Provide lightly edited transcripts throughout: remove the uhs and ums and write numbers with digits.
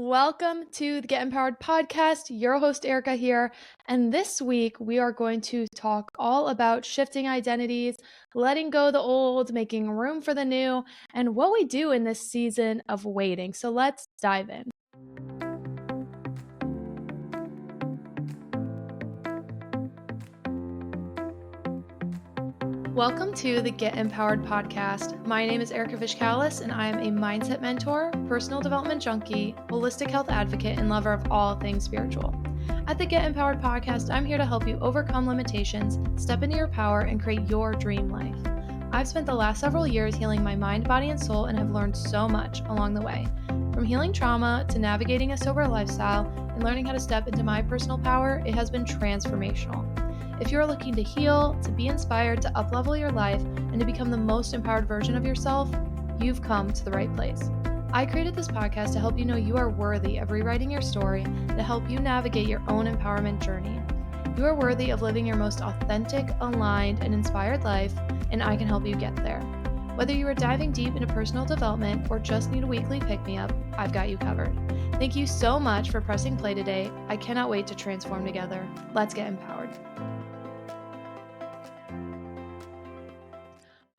Welcome to the Get Empowered podcast. Your host, Erica, here. And this week, we are going to talk all about shifting identities, letting go the old, making room for the new, and what we do in this season of waiting. So let's dive in. Welcome to the Get Empowered podcast. My name is Erica Vishkalis, and I am a mindset mentor, personal development junkie, holistic health advocate, and lover of all things spiritual. At the Get Empowered podcast, I'm here to help you overcome limitations, step into your power, and create your dream life. I've spent the last several years healing my mind, body, and soul, and have learned so much along the way. From healing trauma to navigating a sober lifestyle and learning how to step into my personal power, it has been transformational. If you're looking to heal, to be inspired, to uplevel your life, and to become the most empowered version of yourself, you've come to the right place. I created this podcast to help you know you are worthy of rewriting your story, to help you navigate your own empowerment journey. You are worthy of living your most authentic, aligned, and inspired life, and I can help you get there. Whether you are diving deep into personal development or just need a weekly pick-me-up, I've got you covered. Thank you so much for pressing play today. I cannot wait to transform together. Let's get empowered.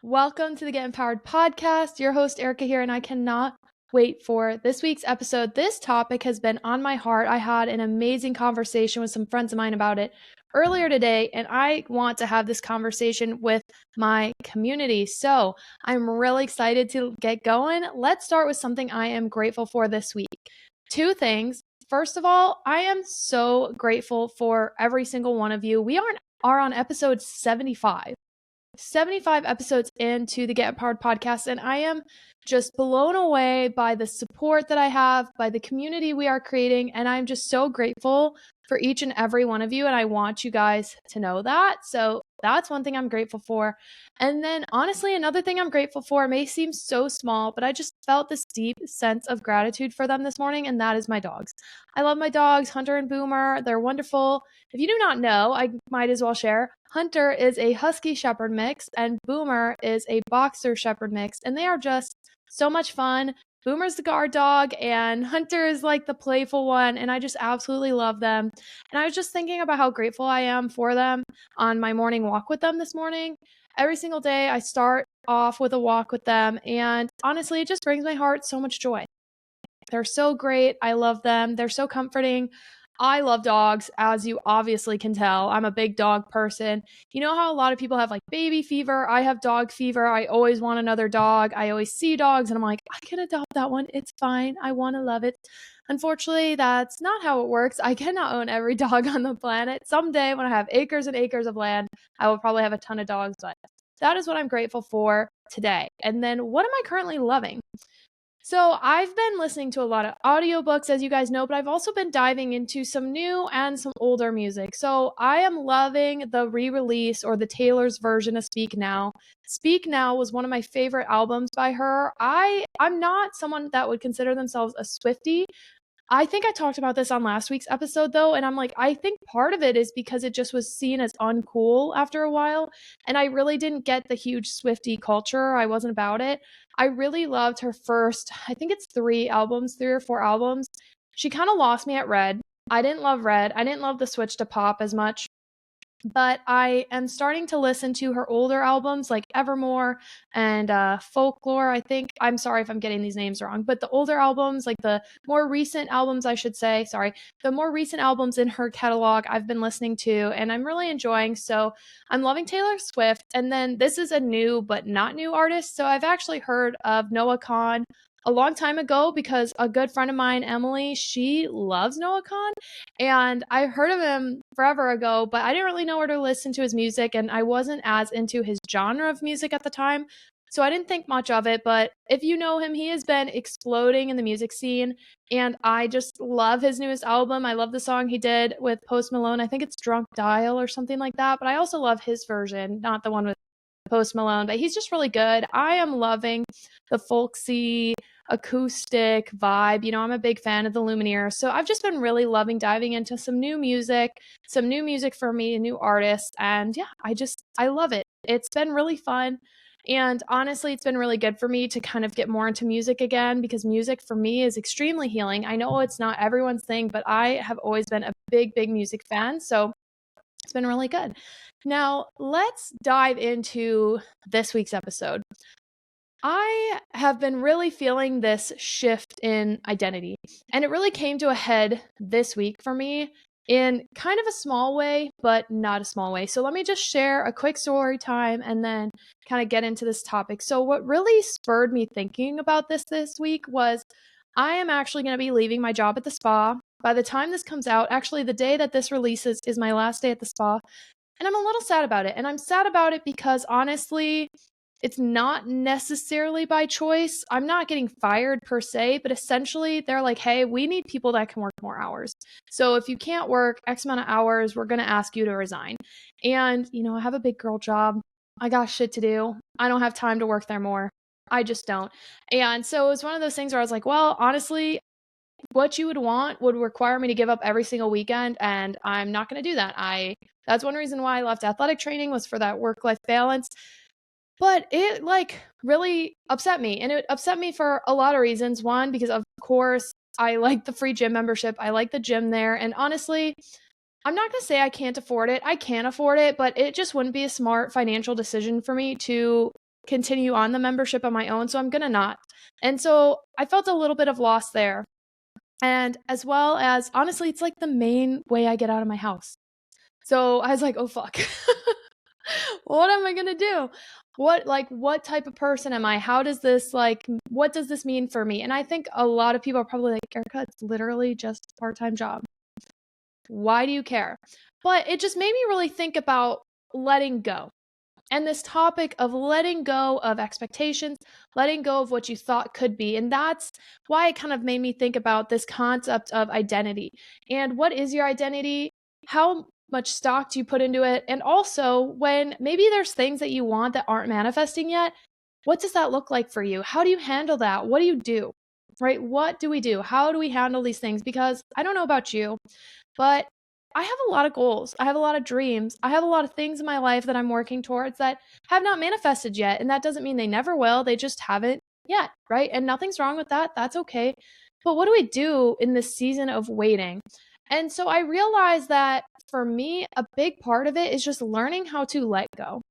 Welcome to the Get Empowered podcast. Your host, Erica, here, and I cannot wait for this week's episode. This topic has been on my heart. I had an amazing conversation with some friends of mine about it earlier today, and I want to have this conversation with my community. So I'm really excited to get going. Let's start with something I am grateful for this week. Two things. First of all, I am so grateful for every single one of you. We are on episode 75 episodes into the Get Empowered podcast, and I am just blown away by the support that I have, by the community we are creating, and I'm just so grateful for each and every one of you, and I want you guys to know that. So that's one thing I'm grateful for. And then honestly, another thing I'm grateful for may seem so small, but I just felt this deep sense of gratitude for them this morning, and that is my dogs. I love my dogs, Hunter and Boomer. They're wonderful. If you do not know, I might as well share. Hunter is a Husky Shepherd mix, and Boomer is a Boxer Shepherd mix, and they are just so much fun. Boomer's the guard dog, and Hunter is like the playful one, and I just absolutely love them. And I was just thinking about how grateful I am for them on my morning walk with them this morning. Every single day, I start off with a walk with them, and honestly, it just brings my heart so much joy. They're so great. I love them. They're so comforting. I love dogs, as you obviously can tell. I'm a big dog person. You know how a lot of people have like baby fever? I have dog fever. I always want another dog. I always see dogs and I'm like, I can adopt that one. It's fine. I want to love it. Unfortunately, that's not how it works. I cannot own every dog on the planet. Someday when I have acres and acres of land, I will probably have a ton of dogs, but that is what I'm grateful for today. And then what am I currently loving? So I've been listening to a lot of audiobooks, as you guys know, but I've also been diving into some new and some older music. So I am loving the re-release or the Taylor's version of Speak Now. Speak Now was one of my favorite albums by her. I'm not someone that would consider themselves a Swiftie. I think I talked about this on last week's episode though, and I'm like, I think part of it is because it just was seen as uncool after a while, and I really didn't get the huge Swiftie culture. I wasn't about it. I really loved her first, I think it's 3 or 4 albums. She kind of lost me at Red. I didn't love Red. I didn't love the switch to pop as much. But I am starting to listen to her older albums like Evermore and Folklore. I think, I'm sorry if I'm getting these names wrong, but the older albums, like the more recent albums, I should say, the more recent albums in her catalog I've been listening to and I'm really enjoying. So I'm loving Taylor Swift. And then this is a new but not new artist. So I've actually heard of Noah Kahan a long time ago because a good friend of mine, Emily, she loves Noah Kahan. And I heard of him forever ago, but I didn't really know where to listen to his music, and I wasn't as into his genre of music at the time, so I didn't think much of it. But if you know him, he has been exploding in the music scene, and I just love his newest album. I love the song he did with Post Malone. I think it's Drunk Dial or something like that, but I also love his version, not the one with Post Malone, but he's just really good. I am loving the folksy acoustic vibe. You know, I'm a big fan of the Lumineers. So I've just been really loving diving into some new music for me, new artists. And yeah, I love it. It's been really fun. And honestly, it's been really good for me to kind of get more into music again, because music for me is extremely healing. I know it's not everyone's thing, but I have always been a big music fan. So it's been really good. Now, let's dive into this week's episode. I have been really feeling this shift in identity, and it really came to a head this week for me in kind of a small way, but not a small way. So let me just share a quick story time and then kind of get into this topic. So what really spurred me thinking about this week was I am actually going to be leaving my job at the spa. By the time this comes out, actually the day that this releases is my last day at the spa, and I'm a little sad about it. And I'm sad about it because honestly, it's not necessarily by choice. I'm not getting fired per se, but essentially they're like, hey, we need people that can work more hours. So if you can't work X amount of hours, we're going to ask you to resign. And, I have a big girl job. I got shit to do. I don't have time to work there more. I just don't. And so it was one of those things where I was like, well, honestly, what you would want would require me to give up every single weekend, and I'm not going to do that. That's one reason why I left athletic training, was for that work-life balance. But it really upset me, and it upset me for a lot of reasons. One, because of course I like the free gym membership. I like the gym there, and honestly, I'm not going to say I can't afford it. I can afford it, but it just wouldn't be a smart financial decision for me to continue on the membership on my own, so I'm going to not. And so I felt a little bit of loss there. And as well as, honestly, it's like the main way I get out of my house. So I was like, oh fuck. What am I going to do? What type of person am I? How does this what does this mean for me? And I think a lot of people are probably like, Erica, it's literally just a part-time job. Why do you care? But it just made me really think about letting go. And this topic of letting go of expectations, letting go of what you thought could be. And that's why it kind of made me think about this concept of identity. And what is your identity? How much stock do you put into it? And also, when maybe there's things that you want that aren't manifesting yet, what does that look like for you? How do you handle that? What do you do? Right? What do we do? How do we handle these things? Because I don't know about you, but I have a lot of goals. I have a lot of dreams. I have a lot of things in my life that I'm working towards that have not manifested yet. And that doesn't mean they never will. They just haven't yet, right? And nothing's wrong with that. That's okay. But what do we do in this season of waiting? And so I realized that for me, a big part of it is just learning how to let go.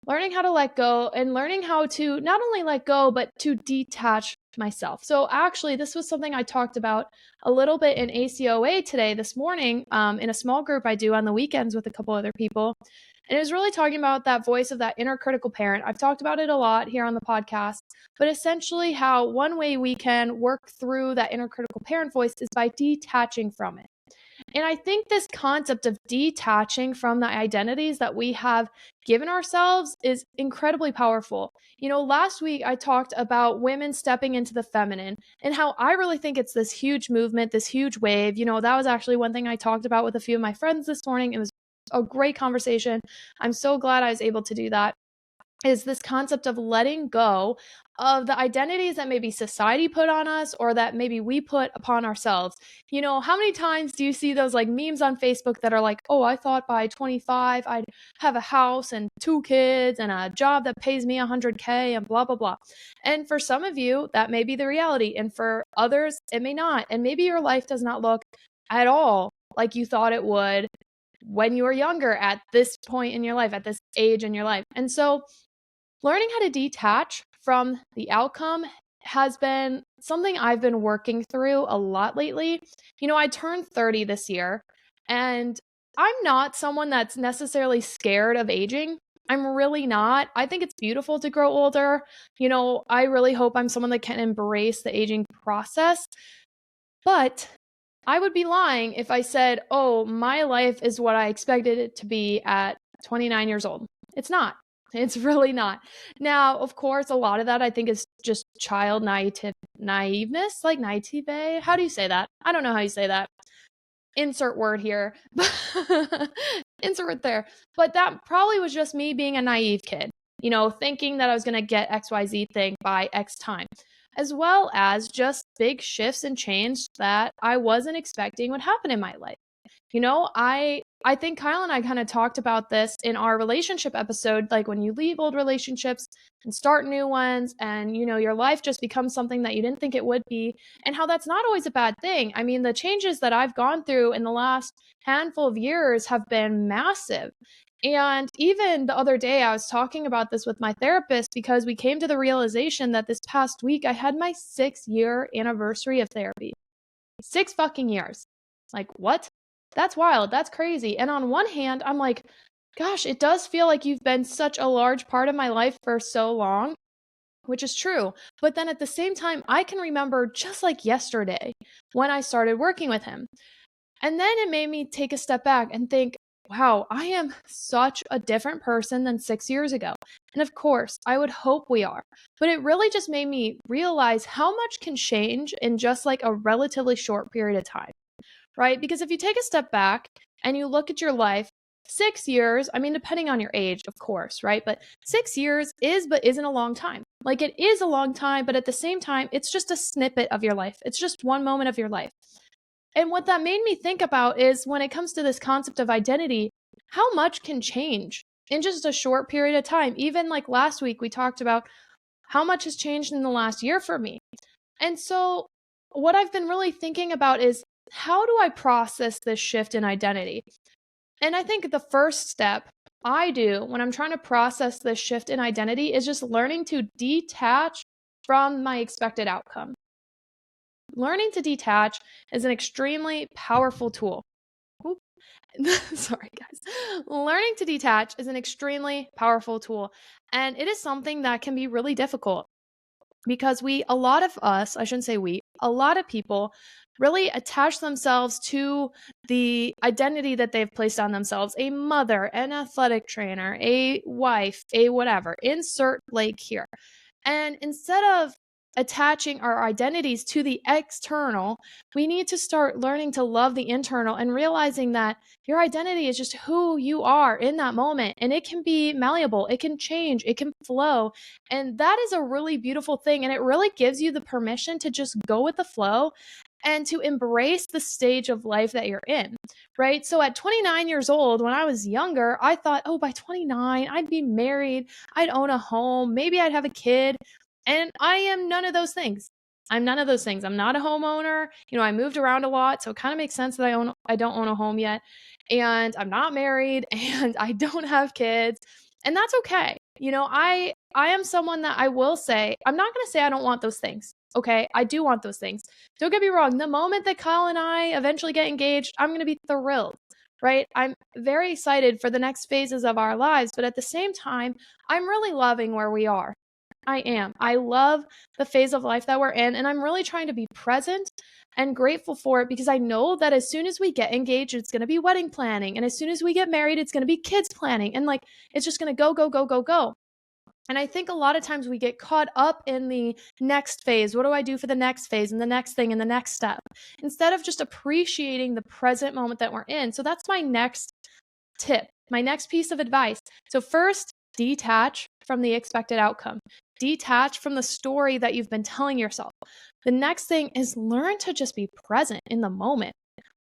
Learning how to let go and learning how to not only let go, but to detach myself. So actually, this was something I talked about a little bit in ACOA today, this morning, in a small group I do on the weekends with a couple other people. And it was really talking about that voice of that inner critical parent. I've talked about it a lot here on the podcast, but essentially how one way we can work through that inner critical parent voice is by detaching from it. And I think this concept of detaching from the identities that we have given ourselves is incredibly powerful. Last week I talked about women stepping into the feminine and how I really think it's this huge movement, this huge wave. That was actually one thing I talked about with a few of my friends this morning. It was a great conversation. I'm so glad I was able to do that. Is this concept of letting go of the identities that maybe society put on us or that maybe we put upon ourselves. How many times do you see those memes on Facebook that are like, oh, I thought by 25 I'd have a house and 2 kids and a job that pays me $100K and blah, blah, blah. And for some of you, that may be the reality. And for others, it may not. And maybe your life does not look at all like you thought it would when you were younger at this point in your life, at this age in your life. And so learning how to detach from the outcome has been something I've been working through a lot lately. I turned 30 this year, and I'm not someone that's necessarily scared of aging. I'm really not. I think it's beautiful to grow older. I really hope I'm someone that can embrace the aging process. But I would be lying if I said, oh, my life is what I expected it to be at 29 years old. It's not. It's really not. Now, of course, a lot of that I think is just child naiveness, like naivete. How do you say that? I don't know how you say that. Insert word here. Insert word there. But that probably was just me being a naive kid, thinking that I was going to get XYZ thing by X time, as well as just big shifts and change that I wasn't expecting would happen in my life. I think Kyle and I kind of talked about this in our relationship episode, like when you leave old relationships and start new ones and, your life just becomes something that you didn't think it would be, and how that's not always a bad thing. I mean, the changes that I've gone through in the last handful of years have been massive. And even the other day, I was talking about this with my therapist because we came to the realization that this past week I had my 6-year anniversary of therapy. 6 fucking years. Like, what? That's wild. That's crazy. And on one hand, I'm like, gosh, it does feel like you've been such a large part of my life for so long, which is true. But then at the same time, I can remember just like yesterday when I started working with him. And then it made me take a step back and think, wow, I am such a different person than 6 years ago. And of course, I would hope we are. But it really just made me realize how much can change in just like a relatively short period of time, right? Because if you take a step back and you look at your life, 6 years, I mean, depending on your age, of course, right? But 6 years but isn't a long time. Like it is a long time, but at the same time, it's just a snippet of your life. It's just one moment of your life. And what that made me think about is when it comes to this concept of identity, how much can change in just a short period of time. Even like last week, we talked about how much has changed in the last year for me. And so, what I've been really thinking about is how do I process this shift in identity? And I think the first step I do when I'm trying to process this shift in identity is just learning to detach from my expected outcome. Learning to detach is an extremely powerful tool. Sorry, guys. Learning to detach is an extremely powerful tool, and it is something that can be really difficult because a lot of us, I shouldn't say we, a lot of people really attach themselves to the identity that they've placed on themselves: a mother, an athletic trainer, a wife, a whatever, insert blank here. And instead of attaching our identities to the external, we need to start learning to love the internal and realizing that your identity is just who you are in that moment. And it can be malleable, it can change, it can flow. And that is a really beautiful thing. And it really gives you the permission to just go with the flow and to embrace the stage of life that you're in, right? So at 29 years old, when I was younger, I thought, oh, by 29, I'd be married, I'd own a home, maybe I'd have a kid. And I am none of those things. I'm none of those things. I'm not a homeowner. I moved around a lot, so it kind of makes sense that I don't own a home yet. And I'm not married and I don't have kids. And that's okay. I am someone that I will say, I'm not going to say I don't want those things. Okay, I do want those things. Don't get me wrong. The moment that Kyle and I eventually get engaged, I'm going to be thrilled, right? I'm very excited for the next phases of our lives, but at the same time, I'm really loving where we are. I am. I love the phase of life that we're in, and I'm really trying to be present and grateful for it because I know that as soon as we get engaged, it's going to be wedding planning. And as soon as we get married, it's going to be kids planning. And like, it's just going to go, go, go, go, go. And I think a lot of times we get caught up in the next phase. What do I do for the next phase and the next thing and the next step? Instead of just appreciating the present moment that we're in. So that's my next tip, my next piece of advice. So first, detach from the expected outcome. Detach from the story that you've been telling yourself. The next thing is learn to just be present in the moment.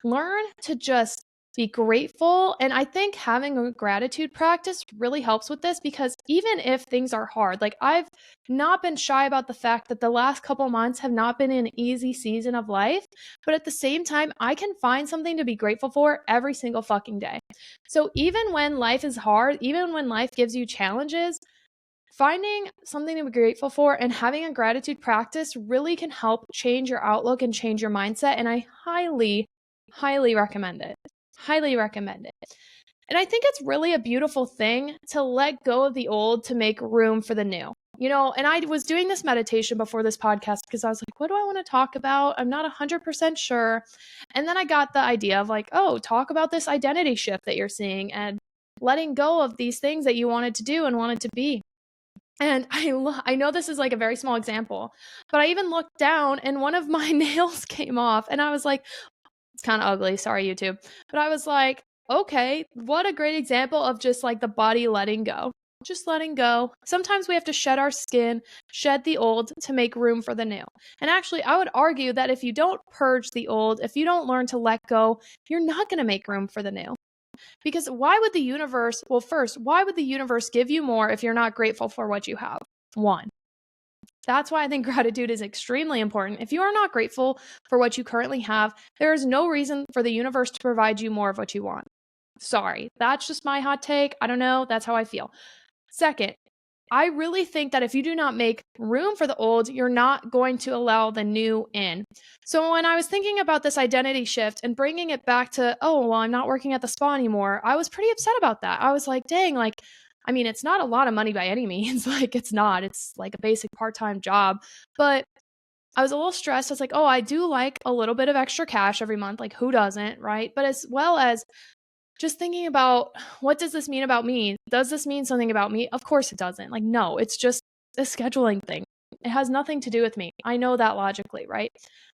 Learn to just be grateful. And I think having a gratitude practice really helps with this because even if things are hard, like I've not been shy about the fact that the last couple months have not been an easy season of life, but at the same time, I can find something to be grateful for every single fucking day. So even when life is hard, even when life gives you challenges, finding something to be grateful for and having a gratitude practice really can help change your outlook and change your mindset. And I highly, highly recommend it. Highly recommend it. And I think it's really a beautiful thing to let go of the old to make room for the new. And I was doing this meditation before this podcast because I was like, what do I want to talk about? I'm not 100% sure. And then I got the idea of like, oh, talk about this identity shift that you're seeing and letting go of these things that you wanted to do and wanted to be. And I know this is like a very small example, but I even looked down and one of my nails came off and I was like, it's kind of ugly. Sorry, YouTube. But I was like, okay, what a great example of just like the body letting go. just letting go. Sometimes we have to shed our skin, shed the old to make room for the new. And actually, I would argue that if you don't purge the old, if you don't learn to let go, you're not going to make room for the new. Because why would the universe, well, first, why would the universe give you more if you're not grateful for what you have? One. That's why I think gratitude is extremely important. If you are not grateful for what you currently have, there is no reason for the universe to provide you more of what you want. Sorry, that's just my hot take. I don't know. That's how I feel. Second, I really think that if you do not make room for the old, you're not going to allow the new in. So when I was thinking about this identity shift and bringing it back to, oh, well, I'm not working at the spa anymore, I was pretty upset about that. I was like, dang, like, I mean, it's not a lot of money by any means. Like, it's not. It's like a basic part-time job. But I was a little stressed. I was like, oh, I do like a little bit of extra cash every month. Like, who doesn't, right? But as well as just thinking about, what does this mean about me? Does this mean something about me? Of course it doesn't. Like, no, it's just a scheduling thing. It has nothing to do with me. I know that logically, right?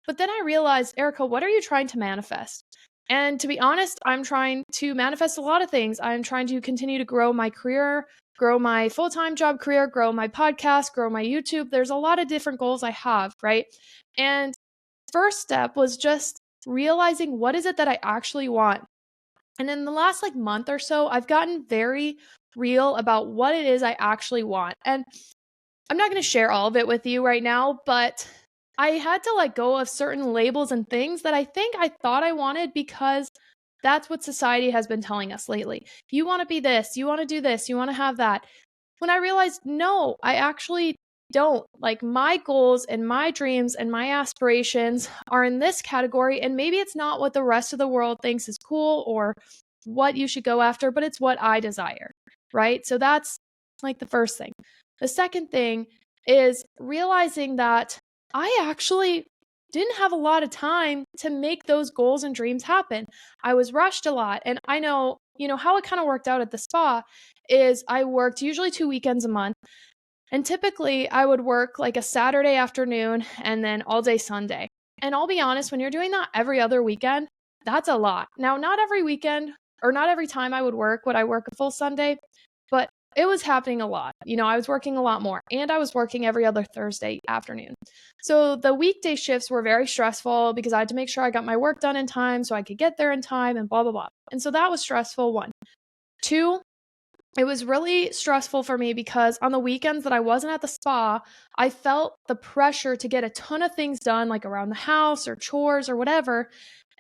But then I realized, Erica, what are you trying to manifest? And to be honest, I'm trying to manifest a lot of things. I'm trying to continue to grow my career, grow my full-time job career, grow my podcast, grow my YouTube. There's a lot of different goals I have, right? And first step was just realizing, what is it that I actually want? And in the last month or so, I've gotten very real about what it is I actually want. And I'm not going to share all of it with you right now, but I had to let go of certain labels and things that I think I thought I wanted because that's what society has been telling us lately. You want to be this, you want to do this, you want to have that. When I realized, no, I actually don't. Like, my goals and my dreams and my aspirations are in this category, and maybe it's not what the rest of the world thinks is cool or what you should go after, but it's what I desire, right? So that's like the first thing. The second thing is realizing that I actually didn't have a lot of time to make those goals and dreams happen. I was rushed a lot. And I know, how it kind of worked out at the spa is I worked usually 2 weekends a month. And typically I would work like a Saturday afternoon and then all day Sunday. And I'll be honest, when you're doing that every other weekend, that's a lot. Now, not every weekend or not every time I would I work a full Sunday, but it was happening a lot. I was working a lot more, and I was working every other Thursday afternoon. So the weekday shifts were very stressful because I had to make sure I got my work done in time so I could get there in time and blah, blah, blah. And so that was stressful, one. Two, it was really stressful for me because on the weekends that I wasn't at the spa, I felt the pressure to get a ton of things done, like around the house or chores or whatever.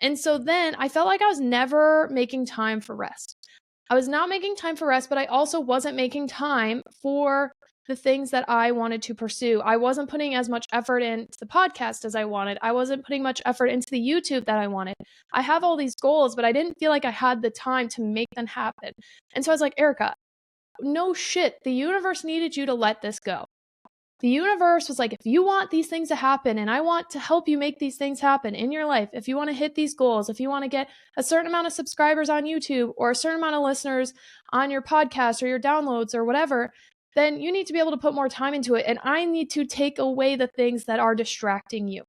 And so then I felt like I was never making time for rest. I was not making time for rest, but I also wasn't making time for the things that I wanted to pursue. I wasn't putting as much effort into the podcast as I wanted. I wasn't putting much effort into the YouTube that I wanted. I have all these goals, but I didn't feel like I had the time to make them happen. And so I was like, Erica, no shit. The universe needed you to let this go. The universe was like, if you want these things to happen, and I want to help you make these things happen in your life, if you want to hit these goals, if you want to get a certain amount of subscribers on YouTube or a certain amount of listeners on your podcast or your downloads or whatever, then you need to be able to put more time into it. And I need to take away the things that are distracting you.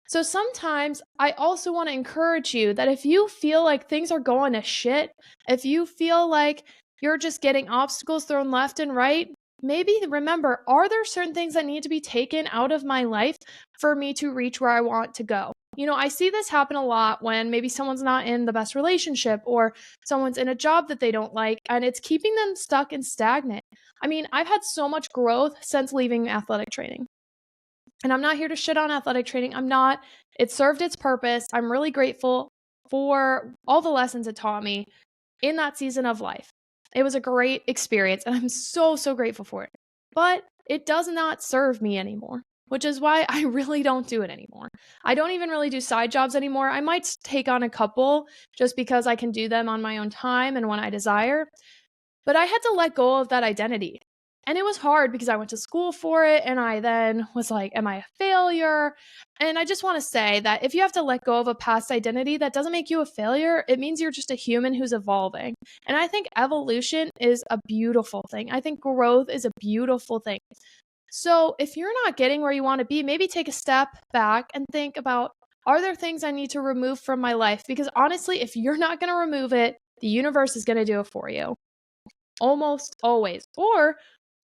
So sometimes I also want to encourage you that if you feel like things are going to shit, if you feel like you're just getting obstacles thrown left and right, maybe remember, are there certain things that need to be taken out of my life for me to reach where I want to go? I see this happen a lot when maybe someone's not in the best relationship or someone's in a job that they don't like, and it's keeping them stuck and stagnant. I mean, I've had so much growth since leaving athletic training. And I'm not here to shit on athletic training. I'm not. It served its purpose. I'm really grateful for all the lessons it taught me in that season of life. It was a great experience, and I'm so, so grateful for it. But it does not serve me anymore, which is why I really don't do it anymore. I don't even really do side jobs anymore. I might take on a couple just because I can do them on my own time and when I desire. But I had to let go of that identity. And it was hard because I went to school for it, and I then was like, am I a failure? And I just want to say that if you have to let go of a past identity, that doesn't make you a failure. It means you're just a human who's evolving. And I think evolution is a beautiful thing. I think growth is a beautiful thing. So if you're not getting where you want to be, maybe take a step back and think about, are there things I need to remove from my life? Because honestly, if you're not going to remove it, the universe is going to do it for you. almost always. Or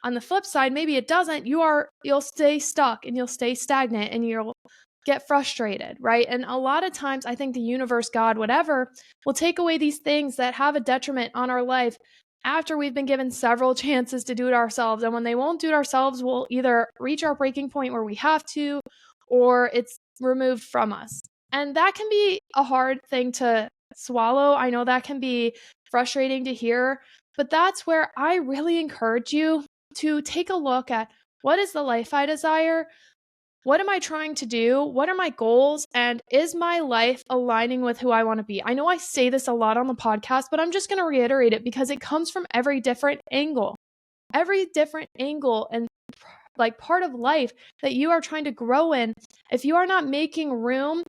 on the flip side, maybe it doesn't. You'll stay stuck and you'll stay stagnant and you'll get frustrated, right? And a lot of times I think the universe, God, whatever, will take away these things that have a detriment on our life after we've been given several chances to do it ourselves. And when they won't do it ourselves, we'll either reach our breaking point where we have to, or it's removed from us. And that can be a hard thing to swallow. I know that can be frustrating to hear, but that's where I really encourage you to take a look at what is the life I desire? What am I trying to do? What are my goals? And is my life aligning with who I want to be? I know I say this a lot on the podcast, but I'm just going to reiterate it because it comes from every different angle. Every different angle and like part of life that you are trying to grow in. If you are not making room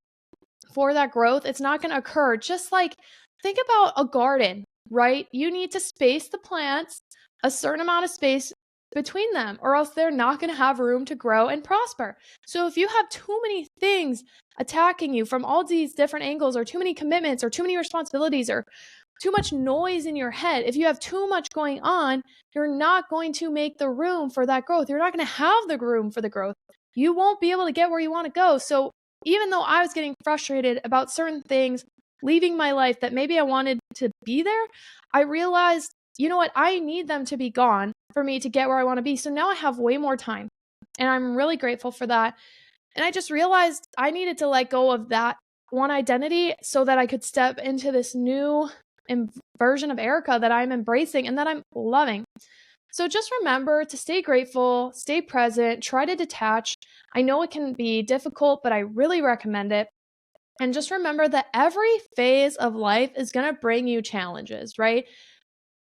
for that growth, it's not going to occur. Just like think about a garden, right? You need to space the plants a certain amount of space between them, or else they're not going to have room to grow and prosper. So if you have too many things attacking you from all these different angles, or too many commitments, or too many responsibilities, or too much noise in your head, if you have too much going on, you're not going to make the room for that growth. You're not going to have the room for the growth. You won't be able to get where you want to go. So even though I was getting frustrated about certain things leaving my life that maybe I wanted to be there, I realized, you know what, I need them to be gone for me to get where I want to be. So now I have way more time, and I'm really grateful for that. And I just realized I needed to let go of that one identity so that I could step into this new version of Erica that I'm embracing and that I'm loving. So just remember to stay grateful, stay present, try to detach. I know it can be difficult, but I really recommend it. And just remember that every phase of life is going to bring you challenges, right?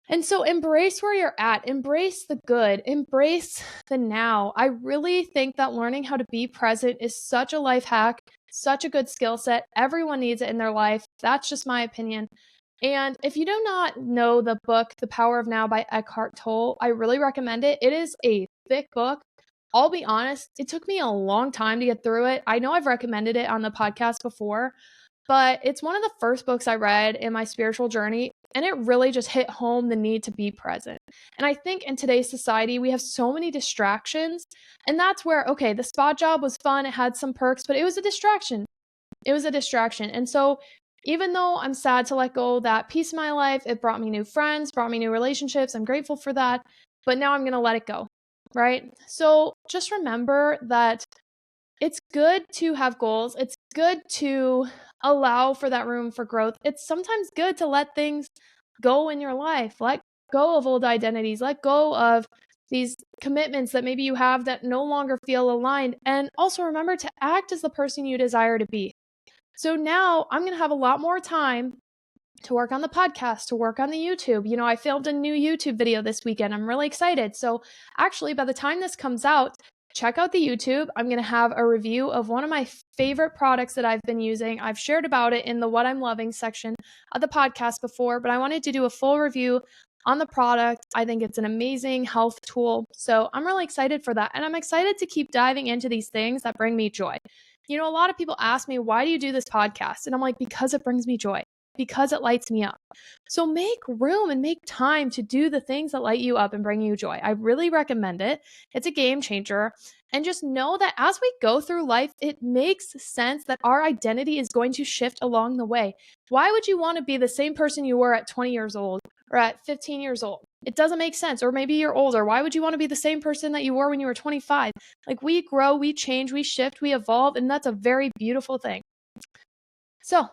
And so embrace where you're at, embrace the good, embrace the now. I really think that learning how to be present is such a life hack, such a good skill set. Everyone needs it in their life. That's just my opinion. And if you do not know the book, The Power of Now by Eckhart Tolle, I really recommend it. It is a thick book. I'll be honest, it took me a long time to get through it. I know I've recommended it on the podcast before, but it's one of the first books I read in my spiritual journey, and it really just hit home the need to be present. And I think in today's society, we have so many distractions, and that's where, okay, the spa job was fun, it had some perks, but it was a distraction. It was a distraction. And so even though I'm sad to let go of that piece of my life, it brought me new friends, brought me new relationships. I'm grateful for that, but now I'm going to let it go, right? So just remember that it's good to have goals. It's good to allow for that room for growth. It's sometimes good to let things go in your life. Let go of old identities. Let go of these commitments that maybe you have that no longer feel aligned. And also remember to act as the person you desire to be. So now I'm going to have a lot more time to work on the podcast, to work on the YouTube. You know, I filmed a new YouTube video this weekend. I'm really excited. So actually, by the time this comes out, check out the YouTube. I'm going to have a review of one of my favorite products that I've been using. I've shared about it in the What I'm Loving section of the podcast before, but I wanted to do a full review on the product. I think it's an amazing health tool. So I'm really excited for that. And I'm excited to keep diving into these things that bring me joy. You know, a lot of people ask me, why do you do this podcast? And I'm like, because it brings me joy, because it lights me up. So make room and make time to do the things that light you up and bring you joy. I really recommend it. It's a game changer. And just know that as we go through life, it makes sense that our identity is going to shift along the way. Why would you want to be the same person you were at 20 years old or at 15 years old? It doesn't make sense. Or maybe you're older. Why would you want to be the same person that you were when you were 25? Like, we grow, we change, we shift, we evolve, and that's a very beautiful thing. So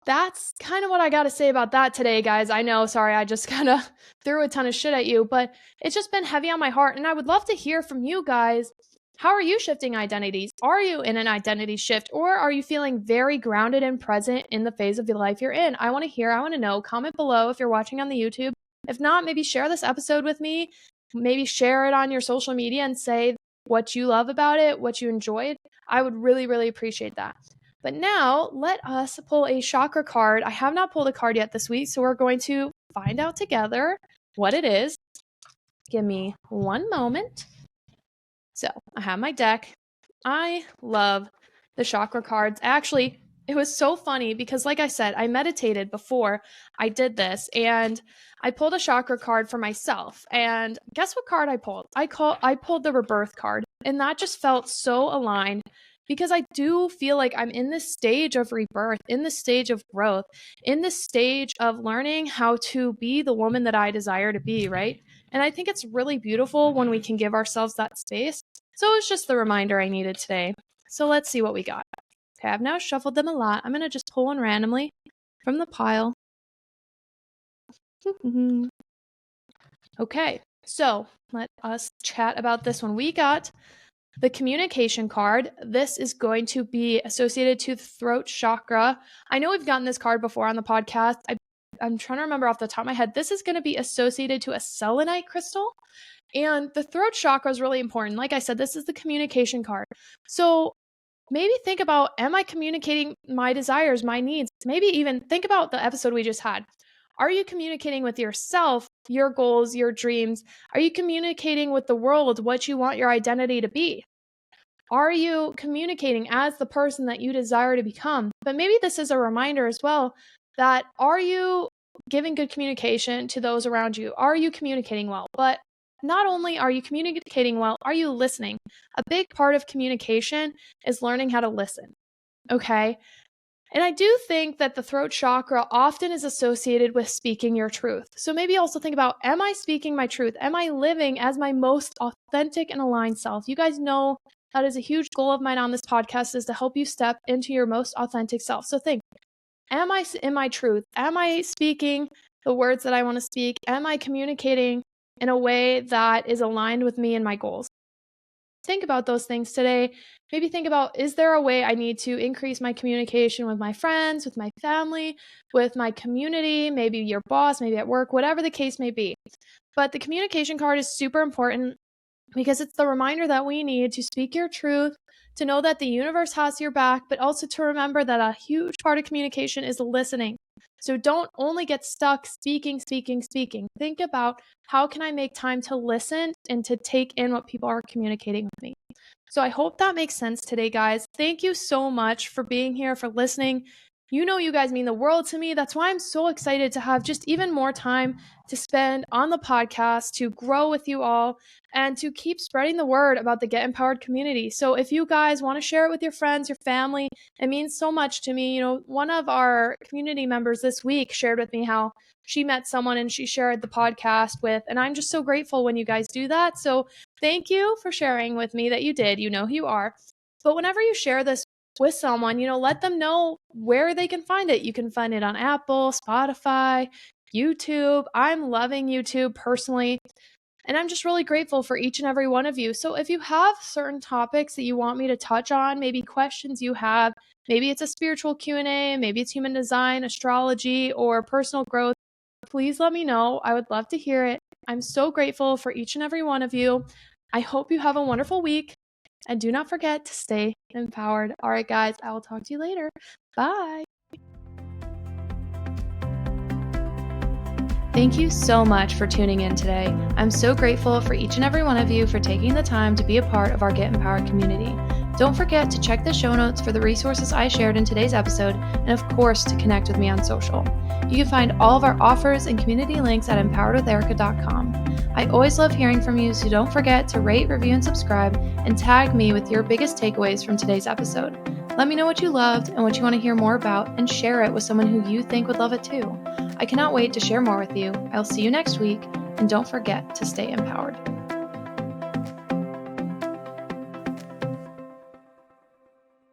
that's kind of what I got to say about that today, guys. I know, sorry, I just kind of threw a ton of shit at you, but it's just been heavy on my heart. And I would love to hear from you guys. How are you shifting identities? Are you in an identity shift, or are you feeling very grounded and present in the phase of your life you're in? I want to hear, I want to know. Comment below if you're watching on the YouTube. If not, maybe share this episode with me. Maybe share it on your social media and say what you love about it, what you enjoyed. I would really, really appreciate that. But now let us pull a chakra card. I have not pulled a card yet this week, so we're going to find out together what it is. Give me one moment. So I have my deck. I love the chakra cards. I actually It was so funny because, like I said, I meditated before I did this, and I pulled a chakra card for myself. And guess what card I pulled? I pulled the rebirth card, and that just felt so aligned because I do feel like I'm in this stage of rebirth, in this stage of growth, in this stage of learning how to be the woman that I desire to be, right? And I think it's really beautiful when we can give ourselves that space. So it was just the reminder I needed today. So let's see what we got. Okay, I've now shuffled them a lot. I'm going to just pull one randomly from the pile. Okay, so let us chat about this one. We got the communication card. This is going to be associated to the throat chakra. I know we've gotten this card before on the podcast. I'm trying to remember off the top of my head. This is going to be associated to a selenite crystal. And the throat chakra is really important. Like I said, this is the communication card. So maybe think about, am I communicating my desires, my needs? Maybe even think about the episode we just had. Are you communicating with yourself, your goals, your dreams? Are you communicating with the world what you want your identity to be? Are you communicating as the person that you desire to become? But maybe this is a reminder as well that, are you giving good communication to those around you? Are you communicating well? But not only are you communicating well, are you listening? A big part of communication is learning how to listen. Okay? And I do think that the throat chakra often is associated with speaking your truth. So maybe also think about, am I speaking my truth? Am I living as my most authentic and aligned self? You guys know that is a huge goal of mine on this podcast, is to help you step into your most authentic self. So think, am I in my truth? Am I speaking the words that I want to speak? Am I communicating in a way that is aligned with me and my goals? Think about those things today. Maybe think about, is there a way I need to increase my communication with my friends, with my family, with my community, maybe your boss, maybe at work, whatever the case may be. But the communication card is super important because it's the reminder that we need to speak your truth, to know that the universe has your back, but also to remember that a huge part of communication is listening. So don't only get stuck speaking. Think about, how can I make time to listen and to take in what people are communicating with me? So I hope that makes sense today, guys. Thank you so much for being here, for listening. You know, you guys mean the world to me. That's why I'm so excited to have just even more time to spend on the podcast, to grow with you all, and to keep spreading the word about the Get Empowered community. So if you guys want to share it with your friends, your family, it means so much to me. You know, one of our community members this week shared with me how she met someone and she shared the podcast with, and I'm just so grateful when you guys do that. So thank you for sharing with me that you did. You know who you are. But whenever you share this with someone, you know, let them know where they can find it. You can find it on Apple, Spotify, YouTube. I'm loving YouTube personally. And I'm just really grateful for each and every one of you. So if you have certain topics that you want me to touch on, maybe questions you have, maybe it's a spiritual Q&A, maybe it's human design, astrology, or personal growth, please let me know. I would love to hear it. I'm so grateful for each and every one of you. I hope you have a wonderful week. And do not forget to stay empowered. All right, guys, I will talk to you later. Bye. Thank you so much for tuning in today. I'm so grateful for each and every one of you for taking the time to be a part of our Get Empowered community. Don't forget to check the show notes for the resources I shared in today's episode, and of course, to connect with me on social. You can find all of our offers and community links at empoweredwitherica.com. I always love hearing from you, so don't forget to rate, review, and subscribe, and tag me with your biggest takeaways from today's episode. Let me know what you loved and what you want to hear more about, and share it with someone who you think would love it too. I cannot wait to share more with you. I'll see you next week, and don't forget to stay empowered.